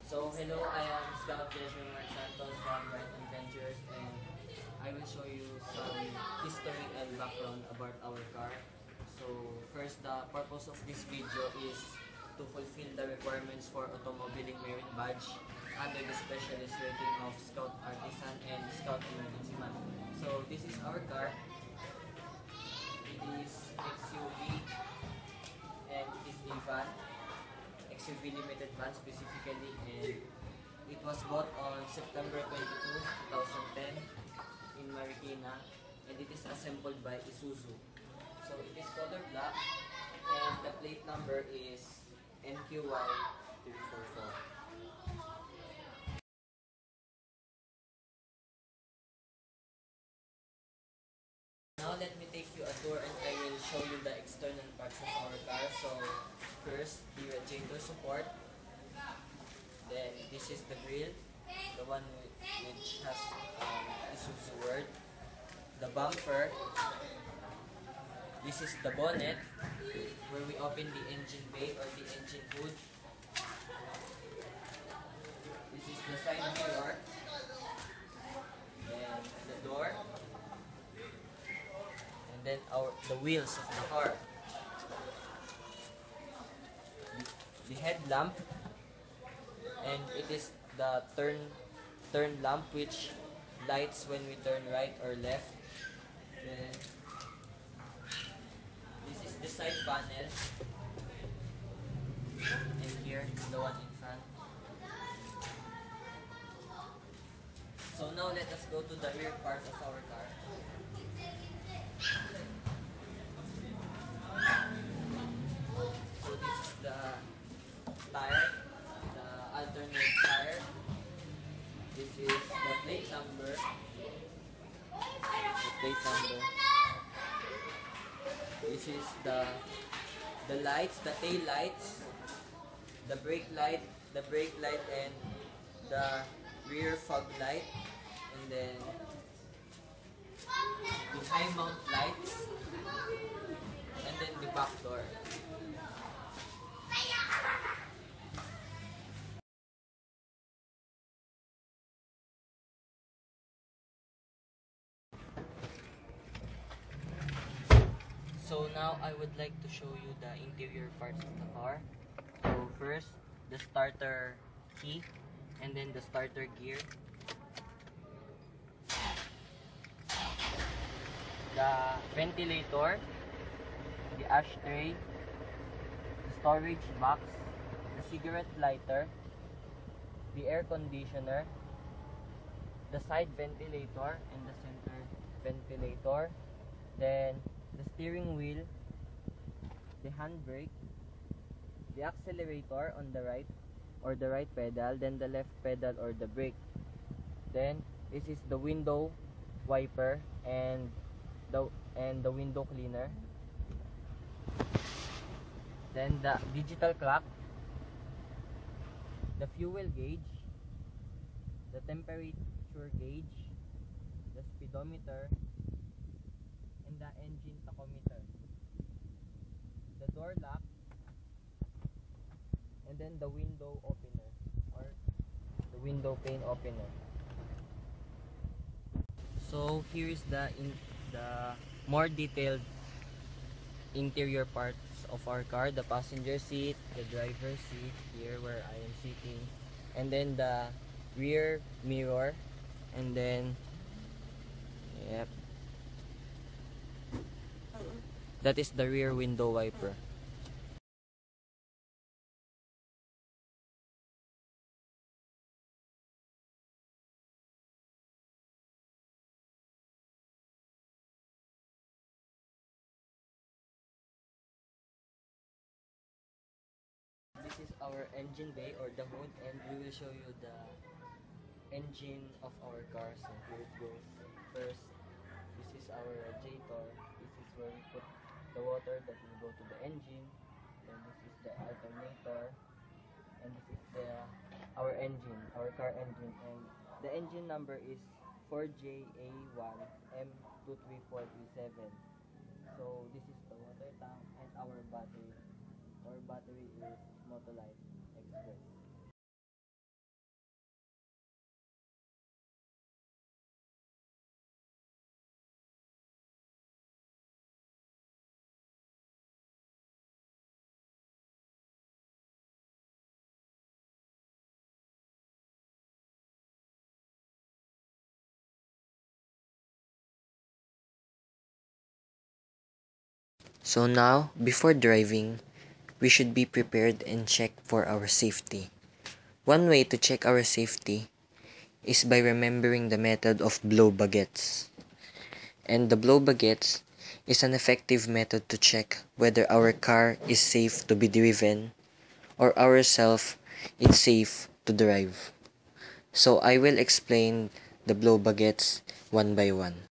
So hello, I am Scout Jesumer Santos from Bright Adventures, and I will show you some history and background about our car. So first, the purpose of this video is to fulfill the requirements for automobiling merit badge under the specialist rating of Scout Artisan and Scout Emergency Man. So this is our car. It is XUV and it is a van. XUV limited van specifically, and it was bought on September 22, 2010 in Marikina, and it is assembled by Isuzu. So it is color black, and the plate number is NQY 344. Now let me take you a tour and I will show you the external parts of our car. So first, the radiator support. Then this is the grill, the one which has Isuzu word. The bumper. This is the bonnet, where we open the engine bay or the engine hood. This is the side mirror. Then the door. And then the wheels of the car. The headlamp. And it is the turn lamp which lights when we turn right or left. Then this is the side panel, and here is the one in front. So now let us go to the rear part of our car. So this is the tire, the alternate tire. This is the plate number. This is the lights, the tail lights, the brake light, and the rear fog light, and then the high mount lights, and then the back door. So now I would like to show you the interior parts of the car. So first, the starter key, and then the starter gear. The ventilator, the ashtray, the storage box, the cigarette lighter, the air conditioner, the side ventilator and the center ventilator, then the steering wheel, the handbrake, the accelerator on the right or the right pedal, then the left pedal or the brake. Then this is the window wiper and the window cleaner. Then the digital clock, the fuel gauge, the temperature gauge, the speedometer, and the engine tachometer, the door lock, and then the window opener or the window pane opener. So here is the more detailed interior parts of our car: the passenger seat, the driver's seat here where I am sitting, and then the rear mirror, and then yep, that is the rear window wiper. This is our engine bay or the hood, and we will show you the engine of our car. So here it goes. First, this is our radiator. This is where we put the water that will go to the engine. Then this is the alternator, and this is our engine, our car engine, and the engine number is 4JA1M23437. So this is the water tank and our battery. Our battery is Motolite Express. So now, before driving, we should be prepared and check for our safety. One way to check our safety is by remembering the method of blow baguettes. And the blow baguettes is an effective method to check whether our car is safe to be driven or ourselves is safe to drive. So I will explain the blow baguettes one by one.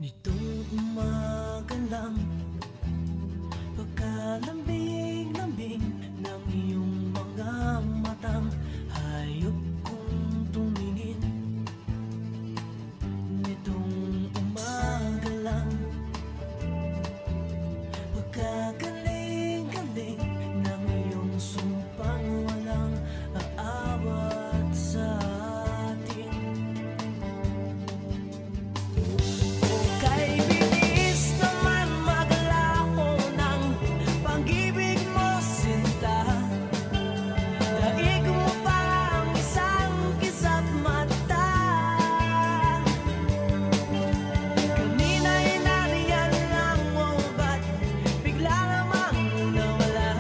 Nitong umaga lang, pagkalambing-lambing ng iyong mga matang, hayop kong tumingin. Nitong umaga lang, pagkagaling-galing ng iyong sumpang walang aawat sa atin. Kay bilis naman maglaho ng pag-ibig mo, sinta. Daig mo pa ang isang kisat mata. Kanina'y nariyan lang mo, ba't bigla namang nawala?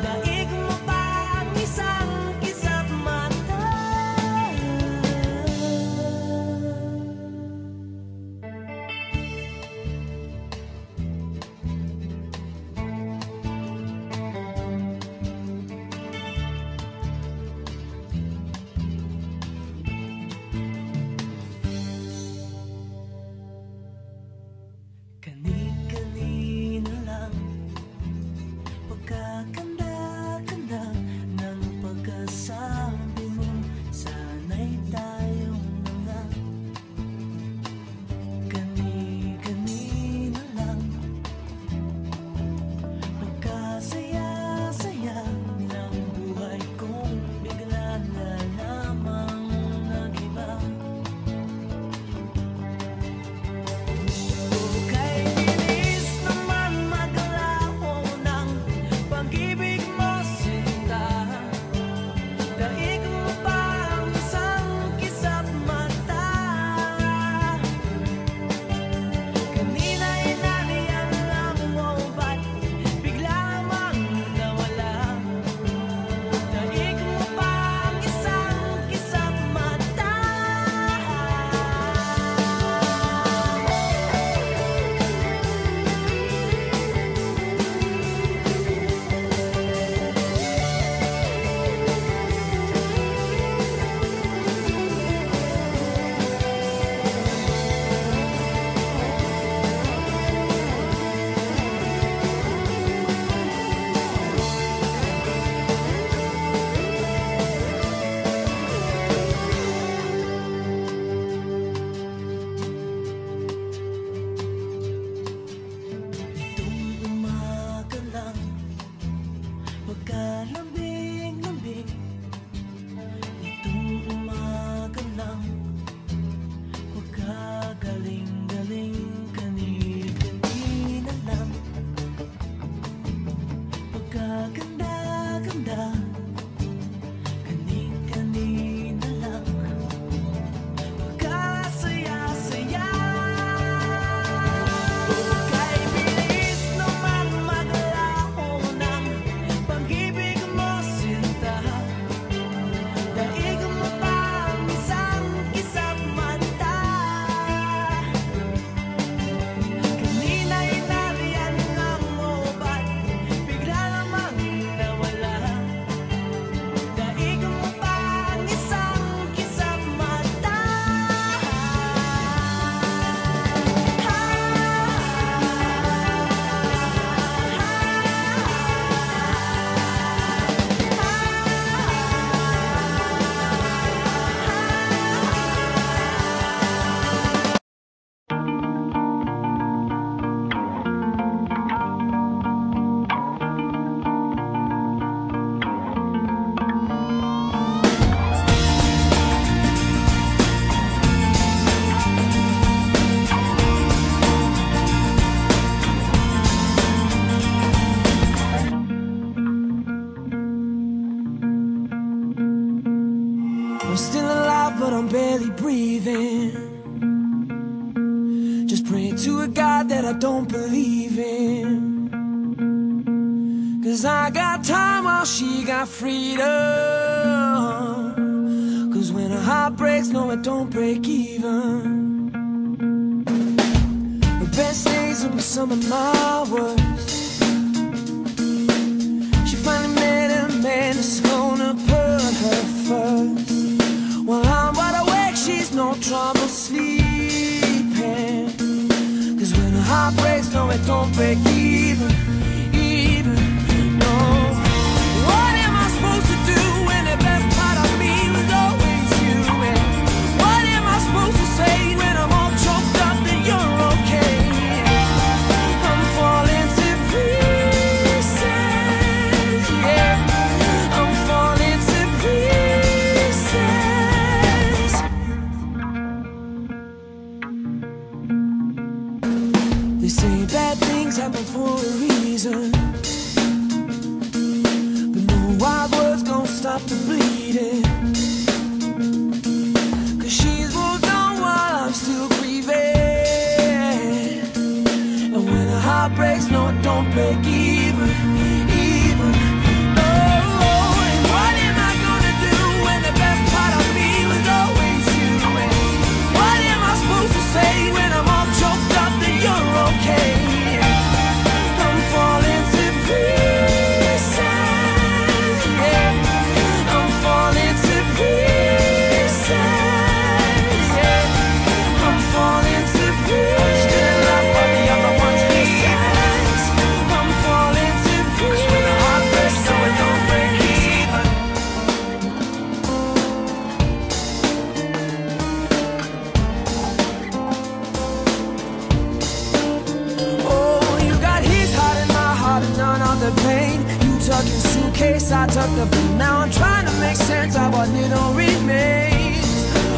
Daig mo pa ang isang kisat mata. Kani-kanina lang, pagkakanda-kanda ng pagkasabi mo, sana'y tayong mga. Kani-kanina lang, pagkasaya-saya ng buhay kong bigla na lamang nag-iba. Kay bilis naman maglaho ng pag-ibig mo, sinta. Daig mo pa ang isang kisat mata. Kanina'y nariyan lang mo, ba't bigla namang nawala? Daig mo pa ang isang kisat mata. Itong umaga lang, pagkalambing-lambing. Itong umaga lang, pagkagaling-galing. Kani-kanina lang, pagkaganda-ganda. Kani-kanina lang, pagkasaya-saya. Kay bilis naman maglaho ng pag-ibig mo, sinta. Daig mo pa ang isang kisat mata. Kanina'y nariyan lang mo, ba't bigla namang nawala? Daig mo pa ang isang kisat mata. I'm still alive, but I'm barely breathing. Just praying to a God that I don't believe in. 'Cause I got time while she got freedom. 'Cause when a heart breaks, no, it don't break even. The best days will be some of my worst. She finally met a man that's gonna put her first. While I'm wide awake, she's no trouble sleeping. 'Cause when a heart breaks, no, it don't break even. No. What am I supposed to do when the best part of me was always you? And what am I supposed to say when I'm all choked up that you're okay? I'm falling to pieces, yeah. I'm falling to pieces. They say bad things happen for a reason, but no wild words gon' stop the bleeding. 'Cause she's moved on while I'm still grieving. And when a heart breaks, no, it don't break even. No. And what am I gonna do when the best part of me was always you? And what am I supposed to say when I'm all choked up that you're okay? I'm falling to pieces, yeah. I'm falling to pieces, yeah. I'm falling to pieces. Still up for the other one's pieces. I'm falling to pieces. 'Cause when the heart breaks, no, it don't break even. Oh, you got his heart and my heart and none of the pain. You tuck your suitcase, I tuck the blue. Now I'm trying to make sense of what little remains.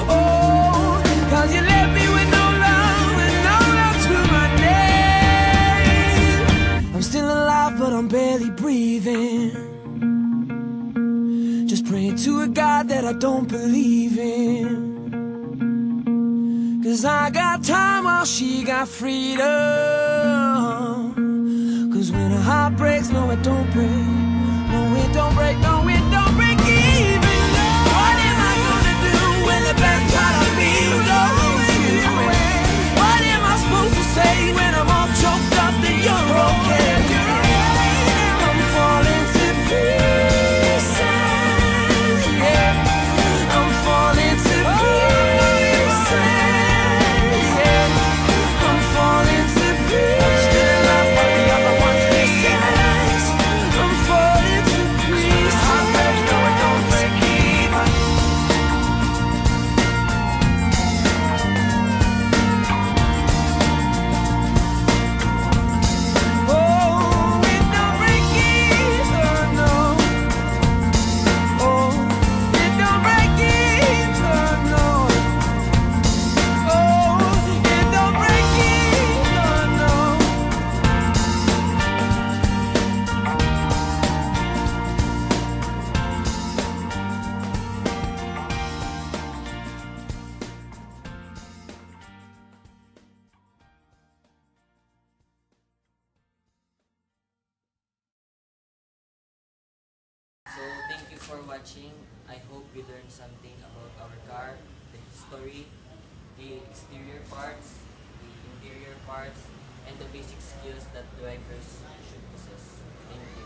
Oh, 'cause you left me with no love and no love to my name. I'm still alive, but I'm barely breathing. Just praying to a God that I don't believe in. 'Cause I got time while she got freedom. 'Cause when a heart breaks, no, it don't break. No, it don't break, no, it don't break even. What am I gonna do when the best part of me was always you? What am I supposed to say when I'm all choked up that you're okay? I'm falling to pieces, yeah. I'm falling to pieces, yeah. I'm falling to pieces. Still up for the other one's pieces. I'm falling to pieces. Heart breaks, no, it don't break even. Oh, it don't break even, no. Oh, it don't break even, no. Oh, it don't break even, no. So thank you for watching. I hope you learned something about our car, the history, the exterior parts, the interior parts, and the basic skills that drivers should possess. Thank you.